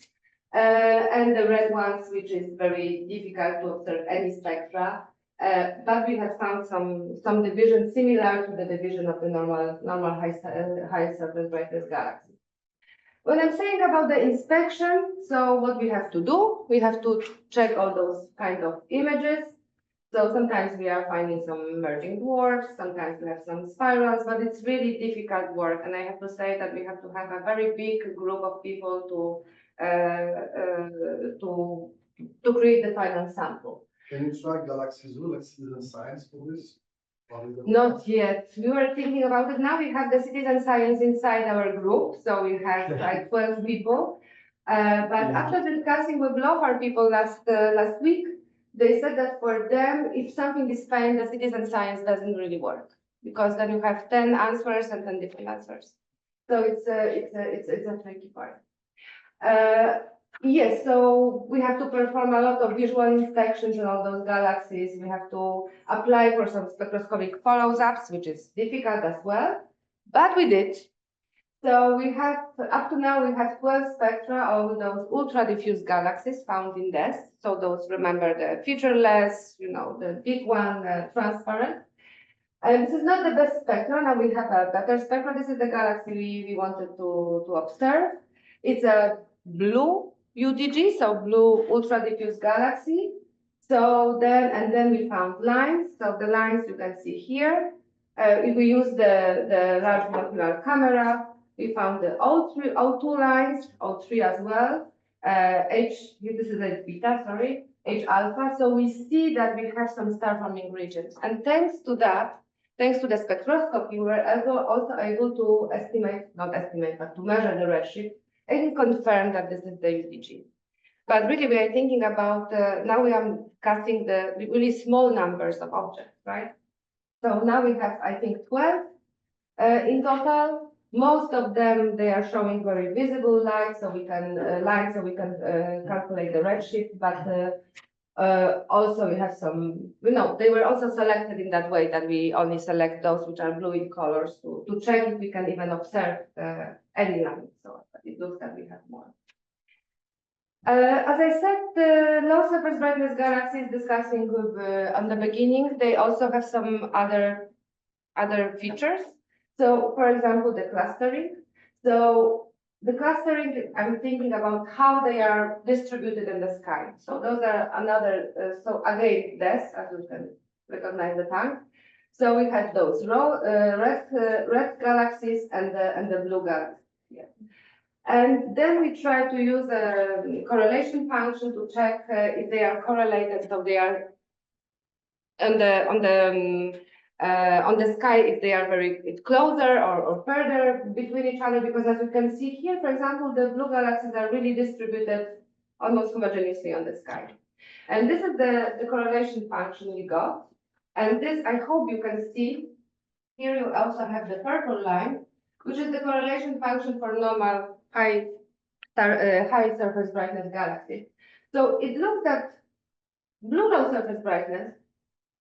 And the red ones, which is very difficult to observe any spectra. But we have found some division similar to the division of the normal high surface brightness galaxy. When I'm saying about the inspection, so what we have to do, we have to check all those kind of images. So sometimes we are finding some merging dwarfs, sometimes we have some spirals, but it's really difficult work. And I have to say that we have to have a very big group of people to create the final sample. Can you try Galaxy Zoo, like citizen science for this? Not yet. We were thinking about it. Now we have the citizen science inside our group. So we have like 12 people. But after discussing with LOFAR people last week, they said that for them, if something is failed, the citizen science doesn't really work because then you have 10 answers and 10 different answers. So it's a tricky part. Yes, so we have to perform a lot of visual inspections on all those galaxies. We have to apply for some spectroscopic follow-ups, which is difficult as well, but we did. So we have, up to now, we have 12 spectra of those ultra diffuse galaxies found in this. So those, remember, the featureless, the big one, transparent. And this is not the best spectra. Now we have a better spectra. This is the galaxy we wanted to observe. It's a blue UDG, so blue ultra diffuse galaxy. So then we found lines. So the lines you can see here. If we use the large molecular camera, we found the O2 lines, O3 as well. This is H beta, sorry, H alpha. So we see that we have some star forming regions. And thanks to that, thanks to the spectroscopy, we were also able to to measure the redshift and confirm that this is the UDG. But really, we are thinking about, now we are casting the really small numbers of objects, right? So now we have, I think, 12 in total. Most of them, they are showing very visible light, so we can calculate the redshift, but also we have some, they were also selected in that way that we only select those which are blue in colors to check if we can even observe any line. So it looks that we have more. As I said, the low surface brightness galaxies discussing with, on the beginning, they also have some other features. So, for example, the clustering. So the clustering, I'm thinking about how they are distributed in the sky. So those are another, so again, this, as you can recognize the tank. So we have those red galaxies and the blue galaxies. Yeah. And then we try to use a correlation function to check if they are correlated. So they are on the sky, if they are very closer or further between each other, because as you can see here, for example, the blue galaxies are really distributed almost homogeneously on the sky. And this is the correlation function we got. And this, I hope you can see, here you also have the purple line, which is the correlation function for normal high surface brightness galaxies. So it looks that blue low surface brightness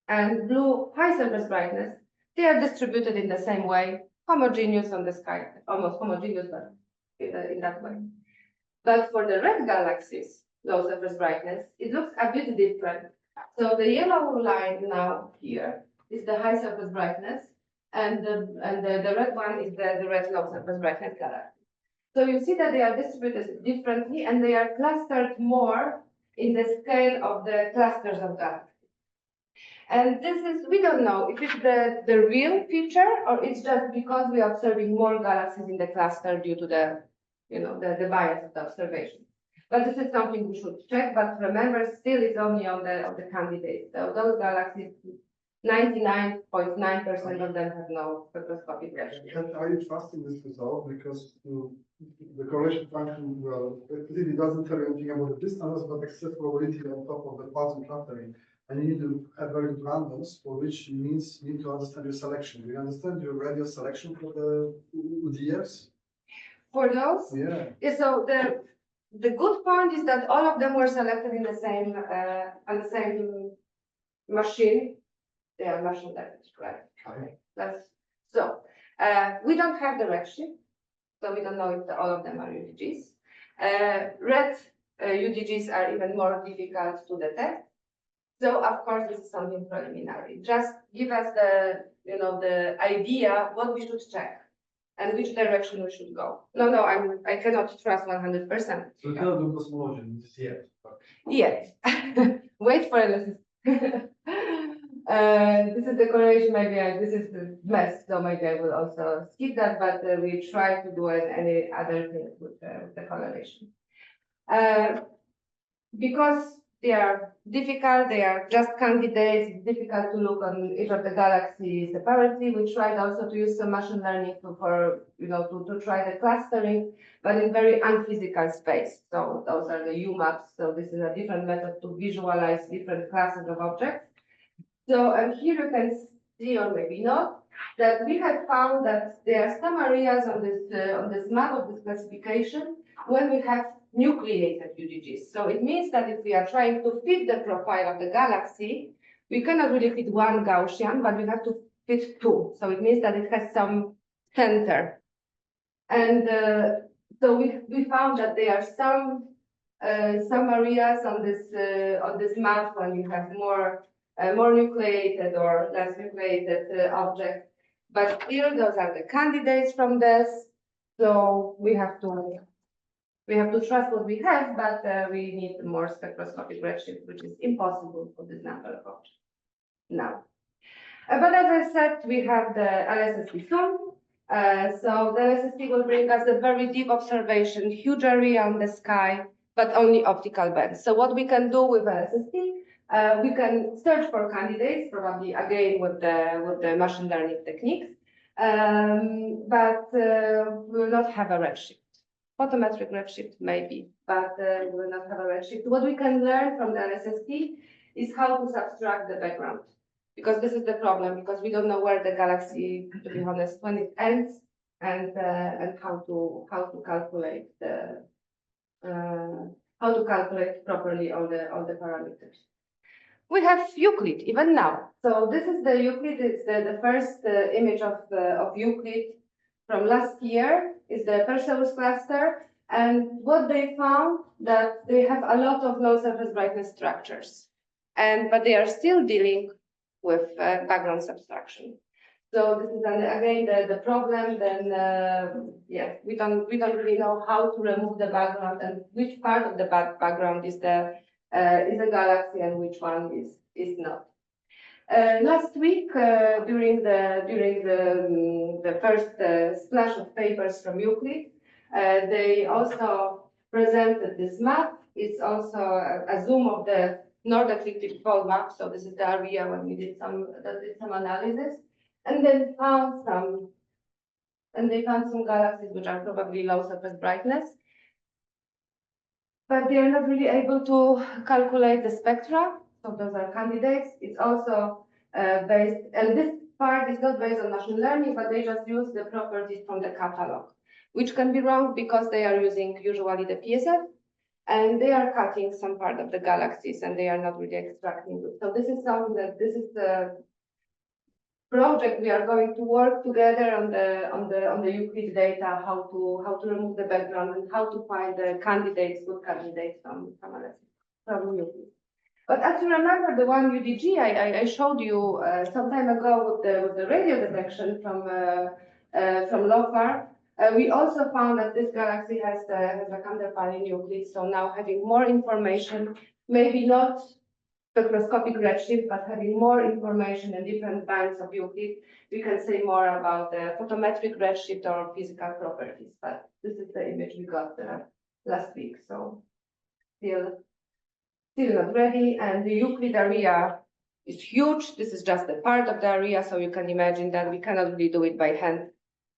and blue high surface brightness, they are distributed in the same way, homogeneous on the sky, almost homogeneous, but in that way. But for the red galaxies, low surface brightness, it looks a bit different. So the yellow line now here is the high surface brightness, and the red one is the red low surface brightness galaxy. So you see that they are distributed differently, and they are clustered more in the scale of the clusters of galaxies. And this is, we don't know if it's the real feature or it's just because we are observing more galaxies in the cluster due to the, the bias of the observation. But this is something we should check, but remember, still it's only on the candidates. So those galaxies, 99.9% of them have no spectroscopic reaction. And are you trusting this result? Because the correlation function, well, it really doesn't tell you anything about the distance, but except probability on top of the Poisson clustering. And you need to have very good randoms, for which means you need to understand your selection. Do you understand your radial selection for the UDFs? For those? Yeah. So the good point is that all of them were selected in the same on the same machine. They are machine learned, right? Okay. We don't have the redshift, so we don't know if all of them are UDGs. Red UDGs are even more difficult to detect. So of course, this is something preliminary. Just give us the idea what we should check and which direction we should go. No, I cannot trust 100%. So we cannot do cosmology yet. Yes. Wait for it. This is the correlation. This is the mess. So maybe I will also skip that. But we try to do any other things with the correlation. Because they are difficult, they are just candidates. It's difficult to look on each of the galaxies separately. We tried also to use some machine learning to try the clustering, but in very unphysical space. So those are the UMAPs. So this is a different method to visualize different classes of objects. So and here you can see, or maybe not, that we have found that there are some areas on this map of this classification when we have nucleated UDGs. So it means that if we are trying to fit the profile of the galaxy, we cannot really fit one Gaussian, but we have to fit two. So it means that it has some center. And so we found that there are some areas on this map when you have more nucleated or less nucleated objects. But still, those are the candidates from this. So we have to trust what we have, but we need more spectroscopic redshift, which is impossible for this number of objects now. But as I said, we have the LSST soon. So the LSST will bring us a very deep observation, huge area on the sky, but only optical bands. So what we can do with LSST, we can search for candidates, probably again with the machine learning techniques, but we will not have a redshift. Photometric redshift maybe, but we will not have a redshift. What we can learn from the LSST is how to subtract the background, because this is the problem, because we don't know where the galaxy, to be honest, when it ends, and how to calculate properly all the parameters. We have Euclid even now. So this is the Euclid. It's the first image of Euclid from last year. Is the Perseus cluster, and what they found that they have a lot of low surface brightness structures, but they are still dealing with background subtraction. So this is again the problem. Then we don't really know how to remove the background and which part of the background is a galaxy and which one is not. Last week, during the first splash of papers from Euclid, they also presented this map. It's also a zoom of the North Ecliptic Pole map. So this is the area when we did some analysis, and then found some galaxies which are probably low surface brightness, but they are not really able to calculate the spectra. So those are candidates. It's also based, and this part is not based on machine learning, but they just use the properties from the catalog, which can be wrong because they are using usually the PSF. And they are cutting some part of the galaxies and they are not really extracting it. So this is something that this is the project we are going to work together on the Euclid data, how to remove the background and how to find the candidates, good candidates from Euclid. But as you remember, the one UDG I showed you some time ago with the radio detection from LOFAR, we also found that this galaxy has a counterpart in Euclid. So now having more information, maybe not spectroscopic redshift, but having more information in different bands of Euclid, we can say more about the photometric redshift or physical properties. But this is the image we got last week. So still not ready. And the Euclid area is huge. This is just a part of the area. So you can imagine that we cannot really do it by hand,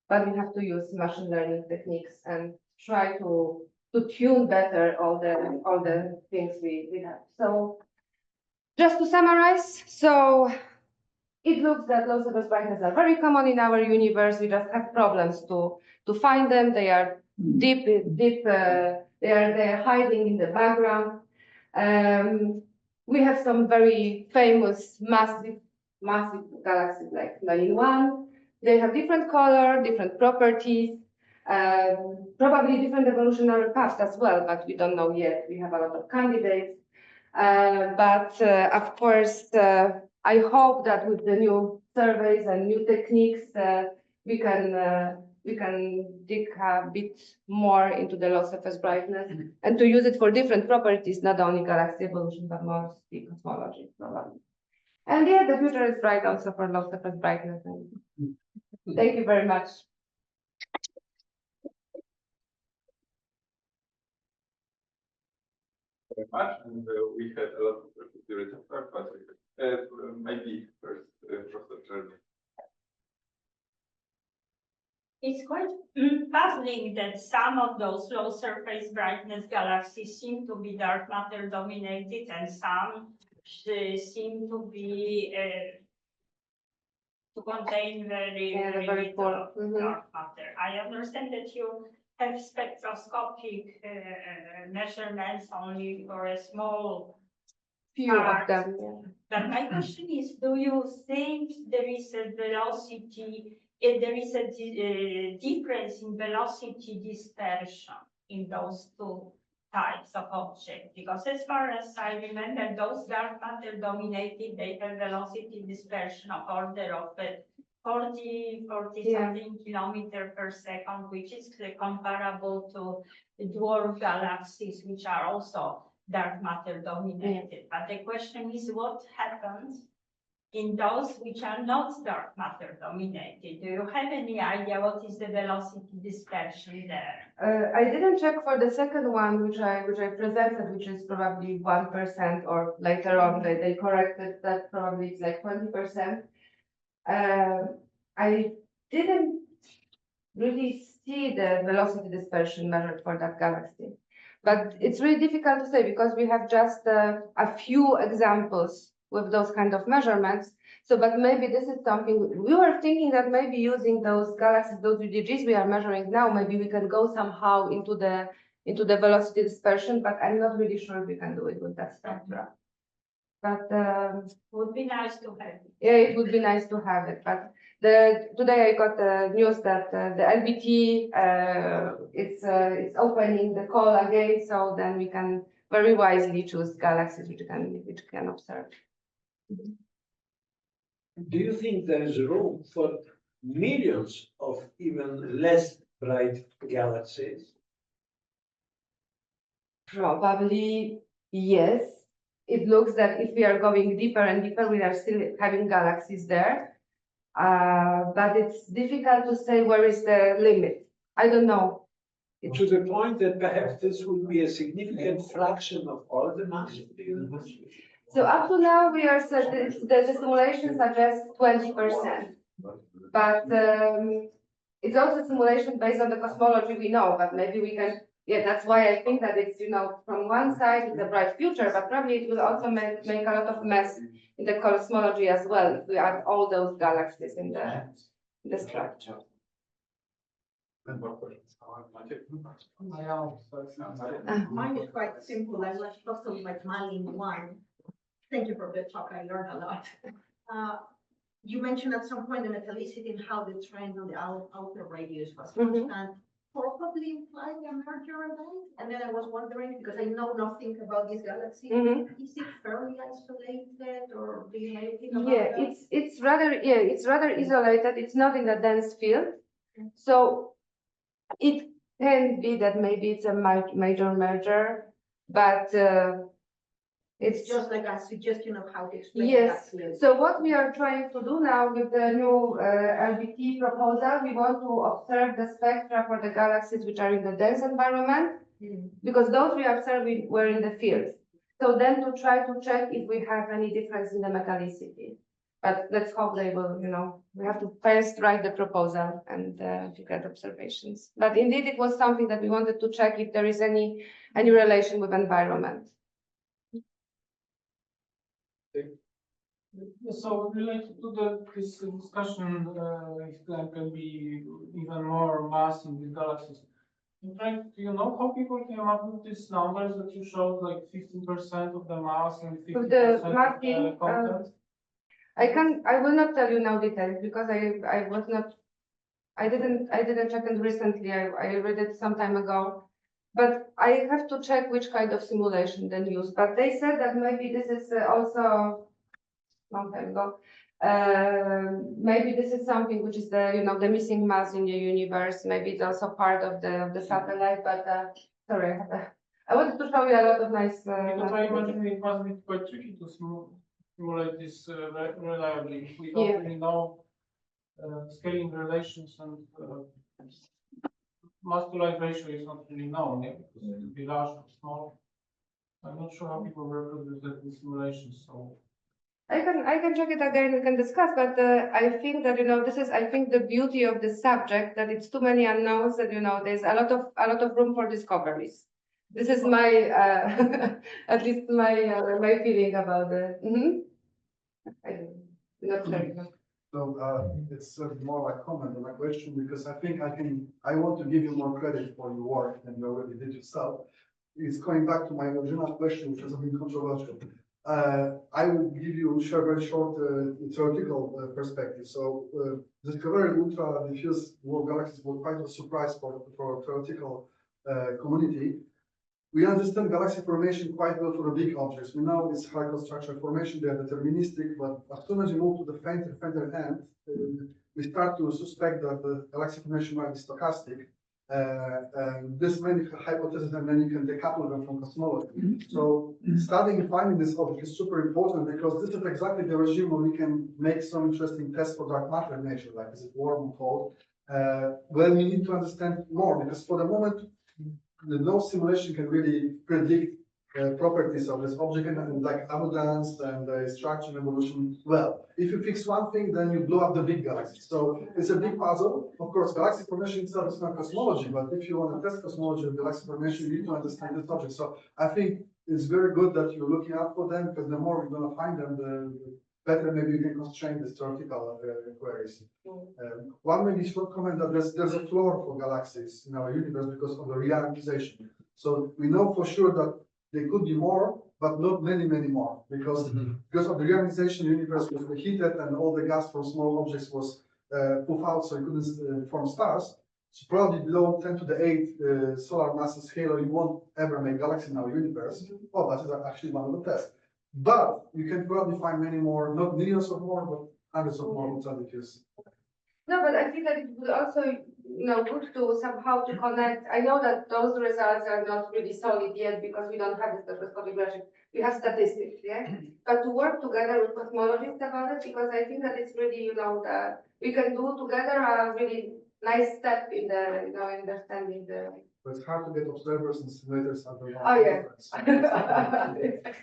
but we have to use machine learning techniques and try to tune better all the things we have. So just to summarize, so it looks that low surface brightness are very common in our universe. We just have problems to find them. They are deep. They are hiding in the background. We have some very famous massive galaxies like 9-1. They have different color, different properties, probably different evolutionary paths as well, but we don't know yet. We have a lot of candidates. But of course, I hope that with the new surveys and new techniques, we can dig a bit more into the low surface brightness and to use it for different properties, not only galaxy evolution, but mostly cosmology, probably. And yeah, the future is bright also for low surface brightness. And thank you very much. Very much, and we had a lot of theoretical work, but maybe first, Professor. It's quite puzzling that some of those low surface brightness galaxies seem to be dark matter dominated and some seem to be to contain very little dark matter. I understand that you have spectroscopic measurements only for a small Few part. of them. Yeah. But my question is, do you think there is a velocity, there is a difference in velocity dispersion in those two types of objects? Because as far as I remember, those dark matter dominated, they have velocity dispersion of order of 40 something kilometer per second, which is comparable to dwarf galaxies, which are also dark matter dominated. But the question is, what happens in those which are not dark matter dominated? Do you have any idea what is the velocity dispersion there? I didn't check for the second one, which I presented, which is probably 1%, or later on they corrected that probably it's like 20%. I didn't really see the velocity dispersion measured for that galaxy, but it's really difficult to say because we have just a few examples with those kind of measurements. So, but maybe this is something we were thinking that maybe using those galaxies, those UDGs we are measuring now, maybe we can go somehow into the velocity dispersion, but I'm not really sure we can do it with that spectra. But would be nice to have it. Yeah, it would be nice to have it. But today I got the news that the LBT it's opening the call again, so then we can very wisely choose galaxies which can observe. Do you think there is room for millions of even less bright galaxies? Probably yes. It looks that if we are going deeper and deeper, we are still having galaxies there. But it's difficult to say where is the limit. I don't know. To the point that perhaps this would be a significant fraction of all the mass of the universe. So up to now, we are the simulation suggests 20%. But it's also simulation based on the cosmology we know, but maybe we can. Yeah, that's why I think that it's, from one side it's a bright future, but probably it will also make a lot of mess in the cosmology as well if we add all those galaxies in the structure. And what questions? Mine is quite simple. I was also like Malin one. Thank you for the talk. I learned a lot. You mentioned at some point the metallicity and how the trend on the outer radius was constant. Probably implied a merger event. And then I was wondering, because I know nothing about this galaxy, is it fairly isolated, or do you know anything about that? It's rather isolated. It's not in a dense field, so it can be that maybe it's a major merger, but It's just like a suggestion of how to explain yes. that. So what we are trying to do now with the new LBT proposal, we want to observe the spectra for the galaxies which are in the dense environment, because those we observed were in the field. So then to try to check if we have any difference in the metallicity. But let's hope they will, we have to first write the proposal and to get observations. But indeed, it was something that we wanted to check if there is any relation with environment. So related to this discussion, if there can be even more mass in these galaxies. In fact, do you know how people came up with these numbers that you showed, like 15% of the mass and 50% of the content? I will not tell you now details because I didn't check it recently. I read it some time ago. But I have to check which kind of simulation they use. But they said that maybe this is also long time ago. Maybe this is something which is the missing mass in the universe. Maybe it's also part of the satellite. But sorry, I wanted to show you a lot of nice. Because I imagine it must be quite tricky to simulate this reliably. We don't really know scaling relations, and mass to light ratio is not really known. Because it could be large or small. I'm not sure how people reproduce that in simulations. So I can check it again. We can discuss, but I think that this is the beauty of the subject, that it's too many unknowns, that there's a lot of room for discoveries. This is my at least my feeling about it. I'm not sure. So it's more like comment than a question, because I want to give you more credit for your work than you already did yourself. It's going back to my original question, which has been controversial. I will share a very short theoretical perspective. So discovering ultra diffuse warp galaxies was quite a surprise for theoretical community. We understand galaxy formation quite well for the big objects. We know it's hierarchical structure formation, they are deterministic, but as soon as you move to the fainter end, we start to suspect that the galaxy formation might be stochastic. This many hypotheses, and then you can decouple them from cosmology. So studying and finding this object is super important, because this is exactly the regime where we can make some interesting tests for dark matter in nature, like is it warm or cold? Well, we need to understand more, because for the moment, no simulation can really predict properties of this object, and like abundance and structure and evolution. Well, if you fix one thing, then you blow up the big galaxy. So it's a big puzzle. Of course, galaxy formation itself is not cosmology, but if you want to test cosmology of galaxy formation, you need to understand this object. So I think it's very good that you're looking out for them, because the more we're going to find them, the better maybe you can constrain these theoretical queries. One maybe short comment that there's a floor for galaxies in our universe because of the reionization. So we know for sure that there could be more, but not many more, because of the reionization, the universe was heated and all the gas from small objects was puffed out, so it couldn't form stars. So probably below 10 to the 8 solar masses halo, you won't ever make galaxies in our universe. Oh, that is actually one of the tests. But you can probably find many more, not millions of more, but hundreds of more alternatives. No, but I think that it would also, good to somehow to connect. I know that those results are not really solid yet because we don't have the spectroscopic version. We have statistics, yeah. But to work together with cosmologists about it, because I think that it's really, that we can do together a really nice step in the, understanding the. But it's hard to get observers and simulators at the one. Oh yeah.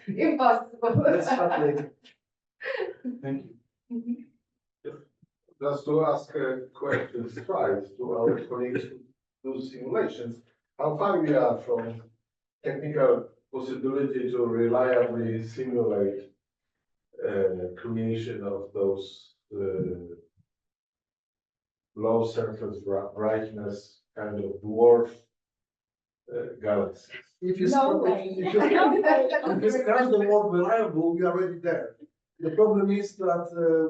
Impossible. Let's start later. Thank you. Just to ask a question straight to our colleagues who do simulations, how far we are from technical possibility to reliably simulate creation of those low surface brightness kind of dwarf galaxies. If you No start, way. if you if you start the more reliable, we are already there. The problem is that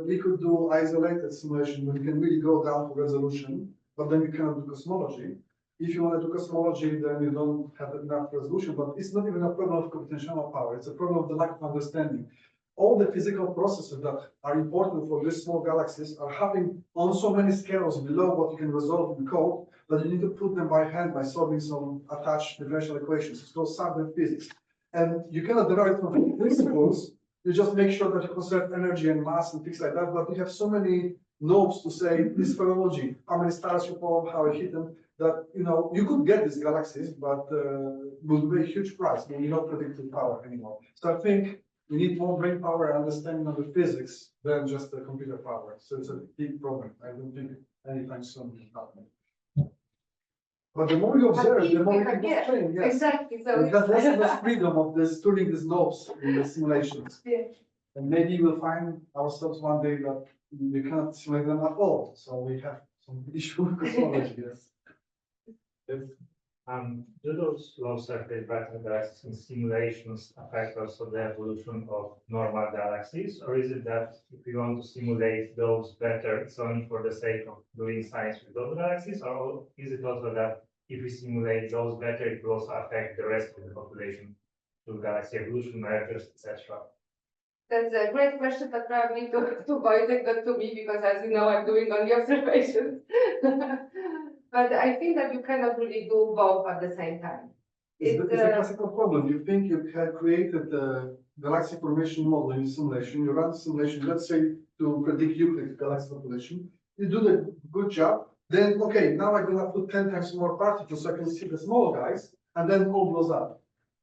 we could do isolated simulation, we can really go down to resolution, but then you cannot do cosmology. If you want to do cosmology, then you don't have enough resolution, but it's not even a problem of computational power, it's a problem of the lack of understanding. All the physical processes that are important for these small galaxies are happening on so many scales below what you can resolve in code, that you need to put them by hand by solving some attached differential equations. It's called subgrid physics. And you cannot derive it from principles, you just make sure that you conserve energy and mass and things like that, but you have so many knobs to say this phenomenology, how many stars you form, how you hit them, that you could get these galaxies, but will be a huge price when you're not predicting power anymore. So I think we need more brain power and understanding of the physics than just the computer power. So it's a big problem. I don't think anytime soon will happen. But the more you observe, the more you can train. Yes. Exactly. So You have less and less freedom of this turning these knobs in the simulations. yeah. And maybe we'll find ourselves one day that we cannot simulate them at all. So we have some issue with cosmology. Yes. Do those low surface brightness galaxies in simulations affect also the evolution of normal galaxies? Or is it that if you want to simulate those better, it's only for the sake of doing science with those galaxies? Or is it also that if we simulate those better, it will also affect the rest of the population through galaxy evolution, mergers, etc.? That's a great question, but probably to Wojtek, not to me, because as you know, I'm doing only observations. But I think that you cannot really do both at the same time. It's a classical problem. You think you have created the galaxy formation model in simulation. You run the simulation, let's say, to predict Euclid galaxy population. You do the good job. Then, okay, now I'm going to put 10 times more particles so I can see the small guys, and then all blows up.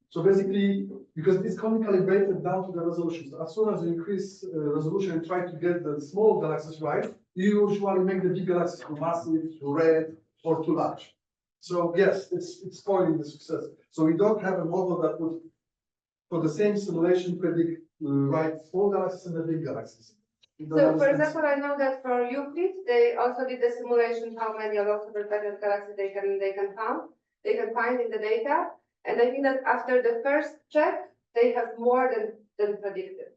So basically, because it's conically calibrated down to the resolution. So as soon as you increase resolution and try to get the small galaxies right, you usually make the big galaxies too massive, too red, or too large. So yes, it's spoiling the success. So we don't have a model that would, for the same simulation, predict right small galaxies and the big galaxies. So, for example, I know that for Euclid, they also did the simulation how many low surface brightness galaxies they can find in the data. And I think that after the first check, they have more than predicted.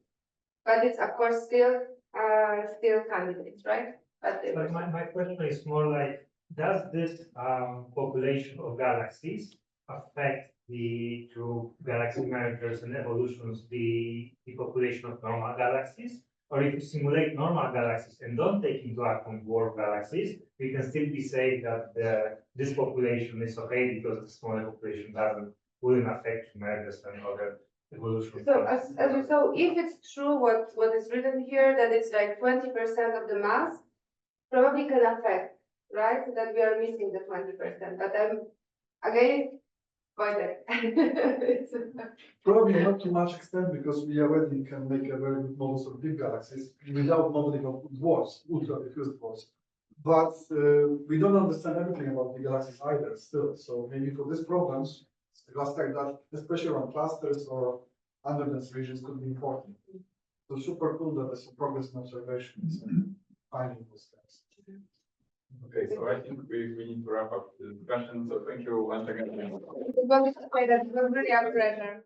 But it's of course still candidates, right? But my question is more like, does this population of galaxies affect through galaxy mergers and evolutions, the population of normal galaxies? Or if you simulate normal galaxies and don't take into account dwarf galaxies, we can still be saying that this population is okay because the smaller population wouldn't affect mergers and other evolution. So if it's true what is written here, that it's like 20% of the mass, probably can affect, right? That we are missing the 20%. But again, probably not to much extent, because we already can make a very good models of big galaxies without modeling of dwarfs, ultra diffuse dwarfs. But we don't understand everything about the galaxies either still. So maybe for these problems, just like that, especially around clusters or underdense regions, could be important. So super cool that there's progress in observations and finding those things. Okay, so I think we need to wrap up the discussion. So thank you once again. I wanted to say that it was really a pleasure.